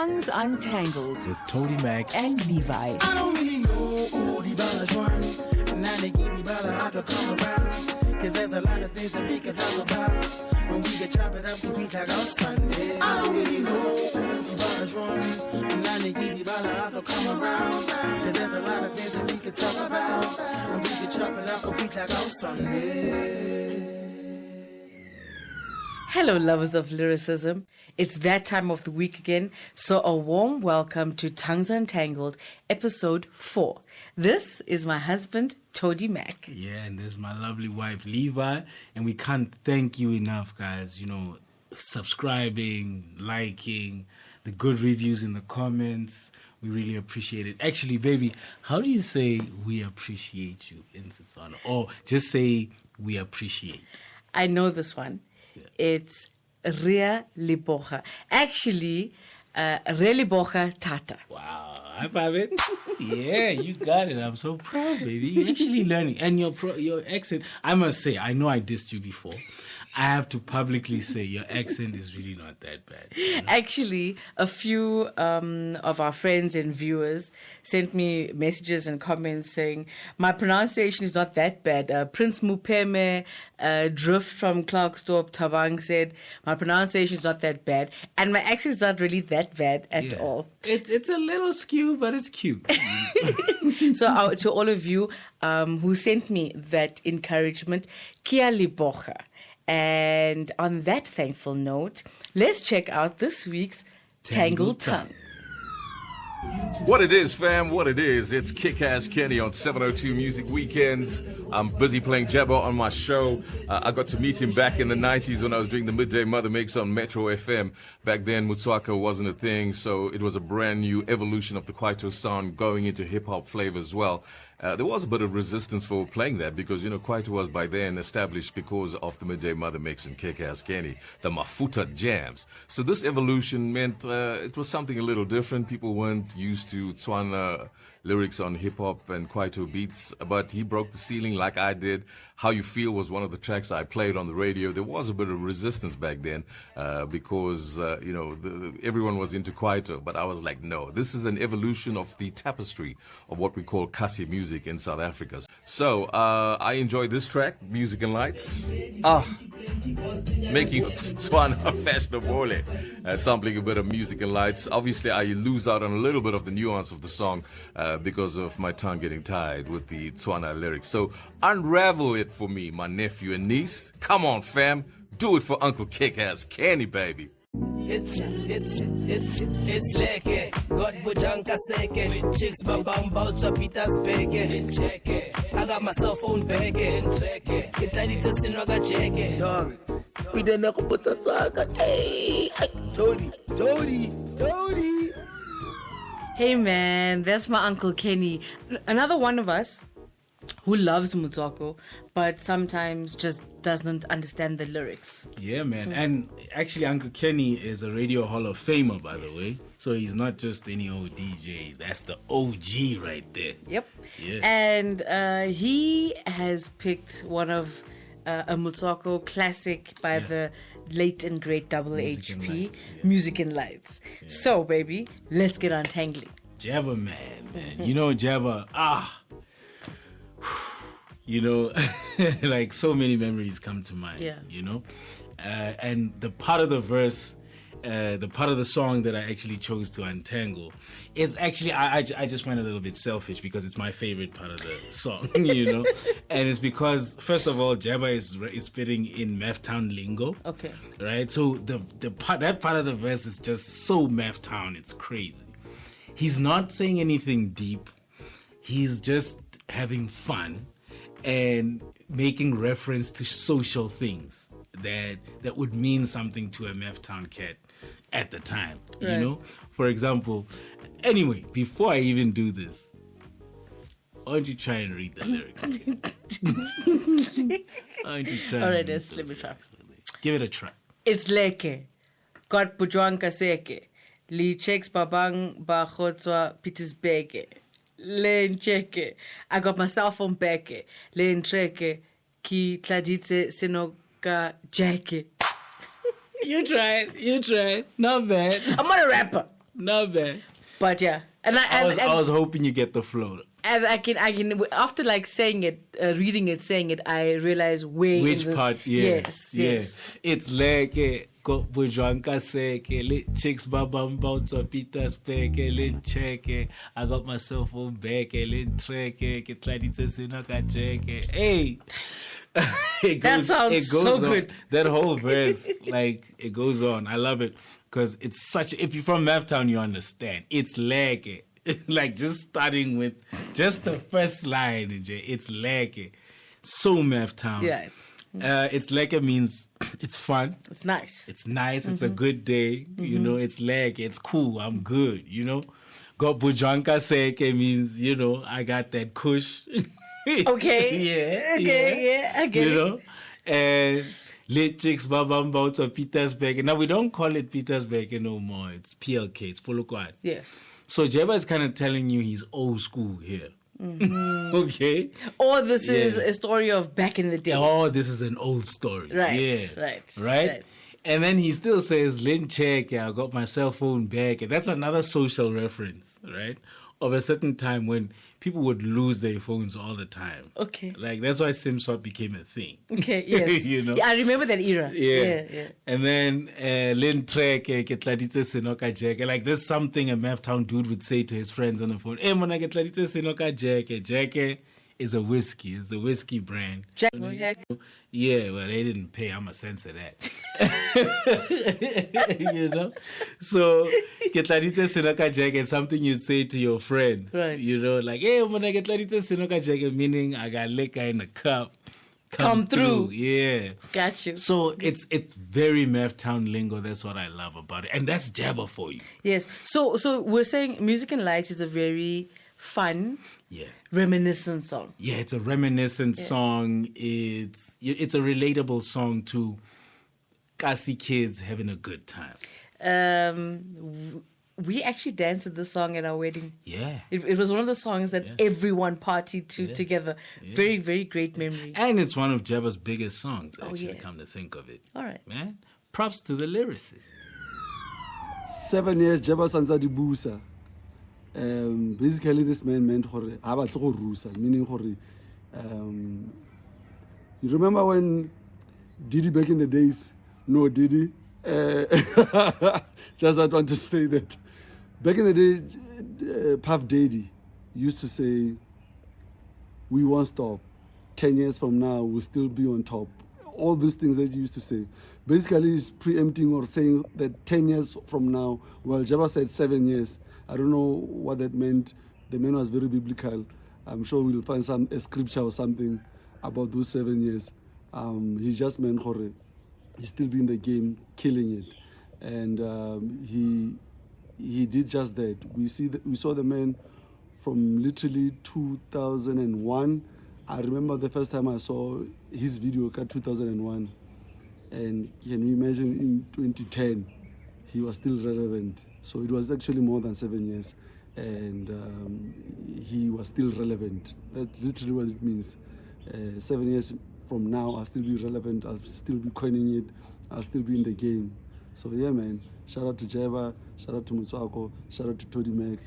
Tongues Untangled with Toady Mac and Levi. I don't really know the balance run. Now they give me balance, I could come around. Cause there's a lot of things that we can talk about. When we can chop it up, we can like on Sunday. I don't really know the balance run. Now they give me balance, I could come around. Cause there's a lot of things that we can talk about. When we can chop it up, we can like on Sunday. Hello, lovers of lyricism. It's that time of the week again, so a warm welcome to Tongues Untangled, episode 4. This is my husband, Toady Mac. Yeah, and there's my lovely wife, Levi. And we can't thank you enough, guys. You know, subscribing, liking, the good reviews in the comments. We really appreciate it. Actually, baby, how do you say we appreciate you in Setswana? Or just say we appreciate. I know this one. Yeah. It's Rea Libocha. Actually, Rea Libocha Tata. Wow, I love it. Yeah, you got it. I'm so proud, baby. You're actually learning. And your accent, I must say, I know I dissed you before. I have to publicly say your accent is really not that bad. You know? Actually, a few of our friends and viewers sent me messages and comments saying, my pronunciation is not that bad. Prince Mupeme Drift from Clarksdorp Tabang said, my pronunciation is not that bad. And my accent is not really that bad at all. It's a little skew, but it's cute. So to all of you who sent me that encouragement, Kia Libocha. And on that thankful note, let's check out this week's Tangled Tongue. What it is, fam, what it is. It's Kick-Ass Kenny on 702 Music Weekends. I'm busy playing Jabba on my show. I got to meet him back in the 90s when I was doing the Midday Mother Mix on Metro FM. Back then, Mutswaka wasn't a thing, so it was a brand new evolution of the Kwaito sound going into hip-hop flavor as well. There was a bit of resistance for playing that because, you know, Kwaito was by then established because of the Midday Mother Mix and Kick-Ass Kenny, the Mafuta jams. So this evolution meant it was something a little different. People weren't used to Tswana lyrics on hip-hop and Kwaito beats, but he broke the ceiling like I did. How You Feel was one of the tracks I played on the radio. There was a bit of resistance back then because, you know, everyone was into Kwaito, but I was like, no, this is an evolution of the tapestry of what we call Kasi music in South Africa. So I enjoyed this track, Music and Lights. Making Tswana fashionable, sampling a bit of Music and Lights. Obviously, I lose out on a little bit of the nuance of the song because of my tongue getting tied with the Tswana lyrics. So unravel it for me, my nephew and niece. Come on, fam. Do it for Uncle Kick-Ass Kenny, baby. It's leke, God bujanka seke, chicks babang bouts Peter's beke, check it. I got my cell phone beke, check it. Italita sinoga check it. Dog, we didn't put that saga. Hey, Jody. Hey man, that's my Uncle Kenny. Another one of us who loves Mutswako, but sometimes just doesn't understand the lyrics. Yeah, man. And actually, Uncle Kenny is a Radio Hall of Famer, by the way. So he's not just any old DJ. That's the OG right there. Yep. Yeah. And he has picked one of a Mutswako classic by the late and great Double Music HP, Music and Lights. Yeah. So, baby, let's get untangling. Jabba, man. You know, Jabba, you know, like so many memories come to mind, you know. And the part of the verse, the part of the song that I actually chose to untangle is actually, I just went a little bit selfish because it's my favorite part of the song, you know. And it's because, first of all, Jabba is spitting in Maftown lingo. Okay. Right? So that part of the verse is just so Maftown, it's crazy. He's not saying anything deep. He's just having fun and making reference to social things that would mean something to a Maftown cat at the time, you know? For example, anyway, before I even do this, why don't you try and read the lyrics again? Why don't you try? All right, let me try. Give it a try. It's leke, God bujanka seke, li checks babang ba khotswa Petersburg. Len cheke, I got my cell phone back. Len treke, ki tladitse sinoga jake. You tried. Not bad. I'm not a rapper. No, man. But yeah, and I was hoping you get the flow. And I can after like saying it, reading it, saying it, I realize where Which part? Yeah. Yes. It's like go bujwanka seke, lit chicks babamba to Peter's peke, lit check. I got my cell phone back, lit track, get ladite sinaka check. Hey. That sounds so good. That whole verse, like, it goes on. I love it because it's such. If you're from Maptown, you understand. It's like like just starting with just the first line. It's like so Maptown. Yeah. It's like it means it's fun. It's nice. It's nice. It's a good day. You know, it's like it's cool. I'm good. You know, got bujanka seke means I got that kush. Okay. Yeah. I get it. know, and lit chicks babamba to Petersburg. Now we don't call it Petersburg no more. It's PLK. It's Polokwane. Yes. So Jeba is kind of telling you he's old school here. Okay. Or this is a story of back in the day. Oh, this is an old story. Right. Yeah. Right. And then he still says, Lin check, I got my cell phone back. And that's another social reference, right? Of a certain time when people would lose their phones all the time. Okay. Like, that's why SIM swap became a thing. Okay, yes. Yeah, I remember that era. Yeah. And then, Lin Trek, like, there's something a Maptown dude would say to his friends on the phone. Hey, man, I get Ladite Sinoka Jacke. Jacke is a whiskey. It's a whiskey brand. Yeah, well, they didn't pay. I'm a censor that. So, get Ladite Sinoka Jacke is something you say to your friends. Right. Like, hey, man, I get Ladite Sinoka Jacke, meaning I got liquor in the cup. Come through. Yeah. Got you. So it's very Maptown lingo. That's what I love about it. And that's Jabba for you. Yes. So we're saying Music and Light is a very fun, reminiscent song. Yeah, it's a reminiscent song. It's a relatable song to Kasi kids having a good time. We actually danced to this song at our wedding. Yeah. It was one of the songs that everyone partied to together. Yeah. Very, very great memory. And it's one of Jabba's biggest songs, actually, come to think of it. All right. Man, props to the lyricist. 7 years, Jabba Sansa di Busa. Basically, this man meant Rusa, meaning you remember when Didi back in the days? No, Didi. Just I want to say that. Back in the day, Puff Daddy used to say, we won't stop. 10 years from now, we'll still be on top. All these things that he used to say. Basically, he's preempting or saying that 10 years from now, well, Jabba said 7 years. I don't know what that meant. The man was very biblical. I'm sure we'll find a scripture or something about those 7 years. He just meant he's still be in the game, killing it. And he did just that. We saw the man from literally 2001. I remember the first time I saw his video, 2001. And can you imagine in 2010, he was still relevant. So it was actually more than 7 years. And he was still relevant. That's literally what it means. 7 years from now, I'll still be relevant. I'll still be coining it. I'll still be in the game. So yeah, man. Shout out to Jeba. Shout out to Mutswako. Shout out to Toddy Mac.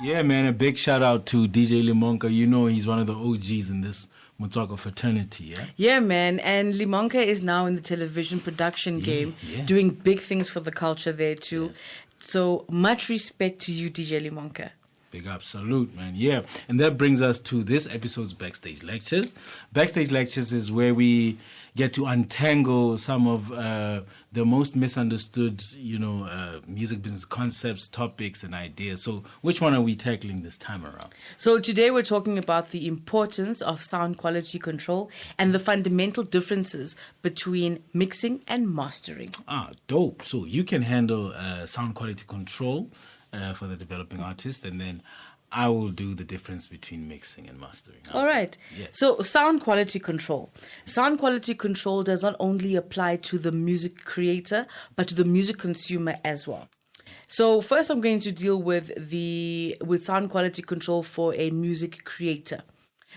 Yeah, man. A big shout out to DJ Limonka. You know he's one of the OGs in this Mutswako fraternity, yeah? Yeah, man. And Limonka is now in the television production game, doing big things for the culture there too. Yeah. So much respect to you, DJ Limonka. Big up, salute, man. Yeah. And that brings us to this episode's Backstage Lectures. Backstage Lectures is where we get to untangle some of the most misunderstood, music business concepts, topics, and ideas. So which one are we tackling this time around? So today we're talking about the importance of sound quality control and the fundamental differences between mixing and mastering. Ah, dope. So you can handle sound quality control for the developing artist, and then I will do the difference between mixing and mastering. All right. Yeah. So sound quality control. Sound quality control does not only apply to the music creator, but to the music consumer as well. So first I'm going to deal with sound quality control for a music creator.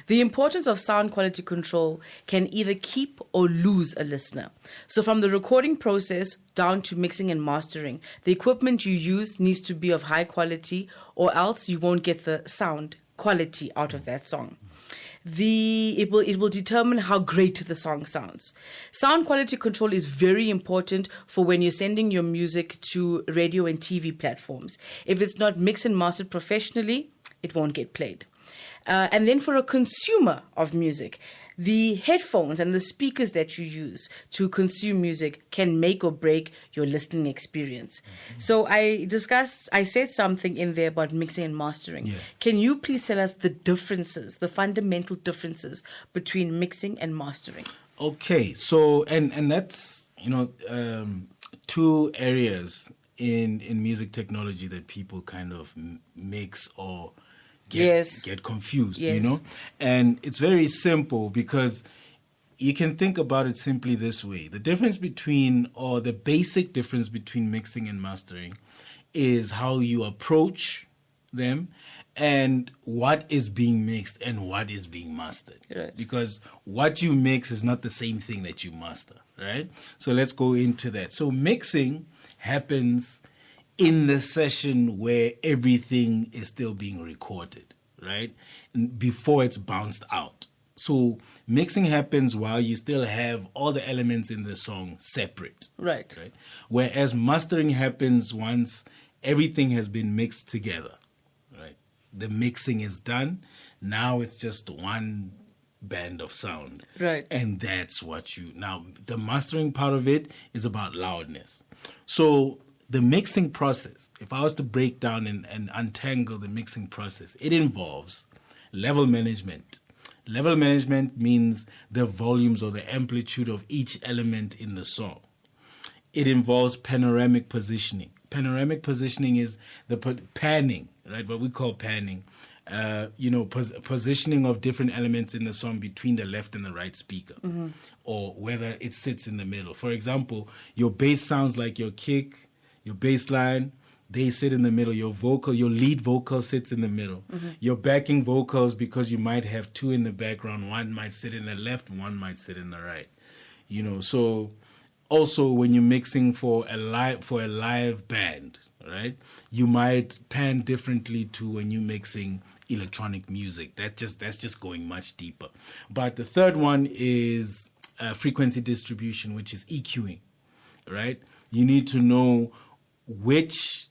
The importance of sound quality control can either keep or lose a listener. So from the recording process down to mixing and mastering, the equipment you use needs to be of high quality, or else you won't get the sound quality out of that song. It will determine how great the song sounds. Sound quality control is very important for when you're sending your music to radio and TV platforms. If it's not mixed and mastered professionally, it won't get played. And then for a consumer of music, the headphones and the speakers that you use to consume music can make or break your listening experience. So I said something in there about mixing and mastering. Yeah. Can you please tell us the differences, the fundamental differences between mixing and mastering? Okay, so and that's two areas in music technology that people kind of mix or get confused, Yes. And it's very simple because you can think about it simply this way. The difference between, or the basic difference between mixing and mastering is how you approach them and what is being mixed and what is being mastered. Right. Because what you mix is not the same thing that you master, right? So let's go into that. So mixing happens in the session where everything is still being recorded, right? Before it's bounced out. So mixing happens while you still have all the elements in the song separate. Right. Whereas mastering happens once everything has been mixed together, right? The mixing is done. Now it's just one band of sound. Right. And that's now the mastering part of it is about loudness. So the mixing process, if I was to break down and untangle the mixing process, it involves level management. Level management means the volumes or the amplitude of each element in the song. It involves panoramic positioning. Panoramic positioning is the panning, right? What we call panning. Positioning of different elements in the song between the left and the right speaker, or whether it sits in the middle. For example, your bass sounds like your kick, your bass line, they sit in the middle. Your lead vocal sits in the middle. Your backing vocals, because you might have two in the background, one might sit in the left, one might sit in the right. So also when you're mixing for a live band, right? You might pan differently to when you're mixing electronic music. That's just going much deeper. But the third one is frequency distribution, which is EQing, right? You need to know which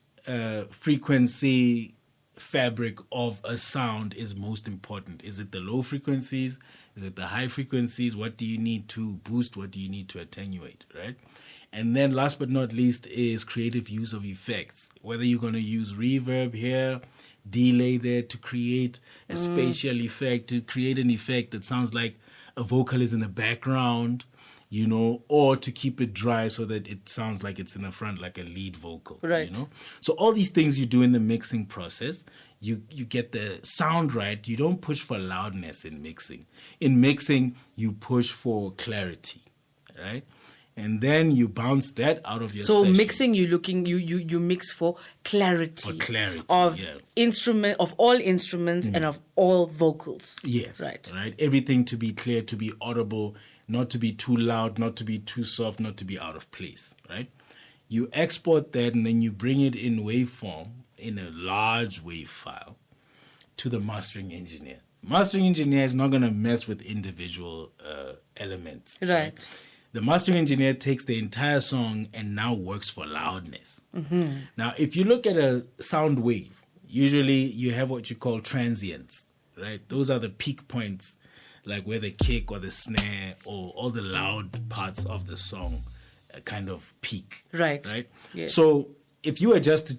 frequency fabric of a sound is most important. Is it the low frequencies? Is it the high frequencies? What do you need to boost? What do you need to attenuate, right? And then last but not least is creative use of effects. Whether you're going to use reverb here, delay there to create a spatial effect, to create an effect that sounds like a vocal is in the background, or to keep it dry so that it sounds like it's in the front, like a lead vocal. Right. So all these things you do in the mixing process, you get the sound right. You don't push for loudness in mixing. In mixing, you push for clarity, right? And then you bounce that out of your session. Mixing, you mix for clarity. For clarity, of all instruments and of all vocals. Yes. Right. Everything to be clear, to be audible, not to be too loud, not to be too soft, not to be out of place, right? You export that and then you bring it in waveform, in a large wave file, to the mastering engineer. Mastering engineer is not going to mess with individual elements. Right. The mastering engineer takes the entire song and now works for loudness. Now, if you look at a sound wave, usually you have what you call transients, right? Those are the peak points, like where the kick or the snare or all the loud parts of the song kind of peak. Right. Yes. So if you adjust to,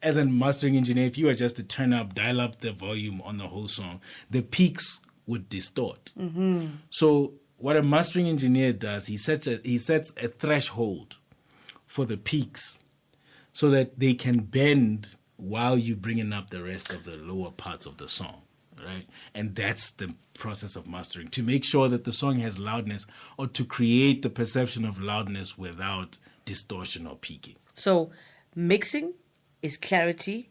as a mastering engineer, if you adjust to dial up the volume on the whole song, the peaks would distort. So what a mastering engineer does, he sets a threshold for the peaks so that they can bend while you're bringing up the rest of the lower parts of the song, right? And that's the process of mastering, to make sure that the song has loudness or to create the perception of loudness without distortion or peaking. So mixing is clarity,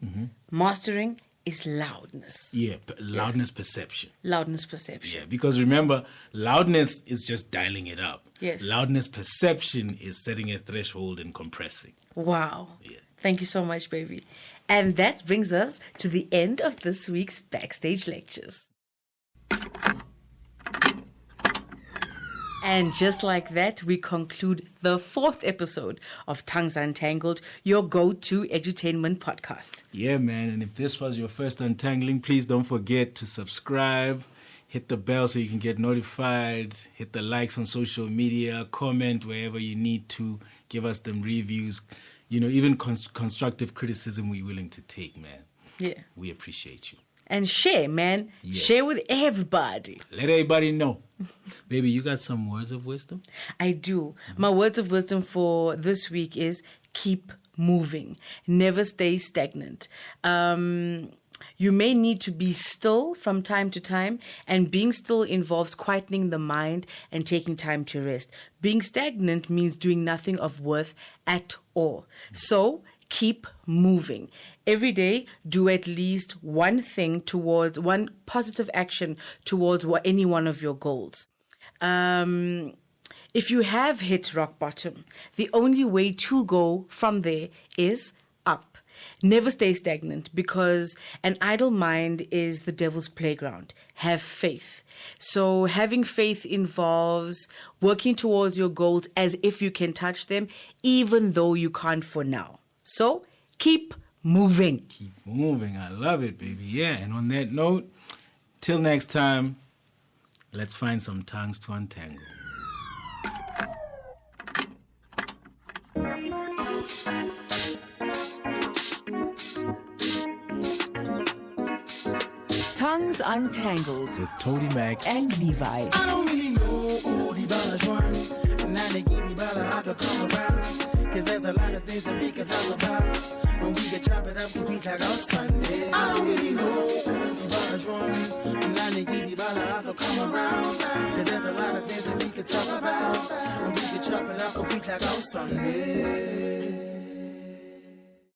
mastering is loudness. Yeah, loudness perception. Loudness perception. Yeah, because remember, loudness is just dialing it up. Yes. Loudness perception is setting a threshold and compressing. Wow. Yeah. Thank you so much, baby. And that brings us to the end of this week's Backstage Lectures. And just like that, we conclude the 4th episode of Tongues Untangled, your go-to edutainment podcast. Yeah, man. And if this was your first untangling, please don't forget to subscribe, hit the bell so you can get notified, hit the likes on social media, comment wherever you need to, give us them reviews. You know, even constructive criticism we're willing to take, man. Yeah. We appreciate you. And share, man. Yeah. Share with everybody. Let everybody know. Baby, you got some words of wisdom? I do. My words of wisdom for this week is keep moving. Never stay stagnant. You may need to be still from time to time, and being still involves quietening the mind and taking time to rest. Being stagnant means doing nothing of worth at all. So keep moving. Every day, do at least one thing towards one positive action towards any one of your goals. If you have hit rock bottom, the only way to go from there is up. Never stay stagnant, because an idle mind is the devil's playground. Have faith. So having faith involves working towards your goals as if you can touch them, even though you can't for now. So keep moving. Keep moving. I love it, baby. Yeah, and on that note, till next time, let's find some tongues to untangle. Tongues Untangled With Toady Mac and Levi. I don't really know the balance run. Now they give me bala, I could come around. Cause there's a lot of things that we can talk about. When we can chop it up, we think like on Sunday. I don't really know the balance run. Now they give me bala, I could come around. Cause there's a lot of things that we can talk about. When we can chop it up, we think like on Sunday.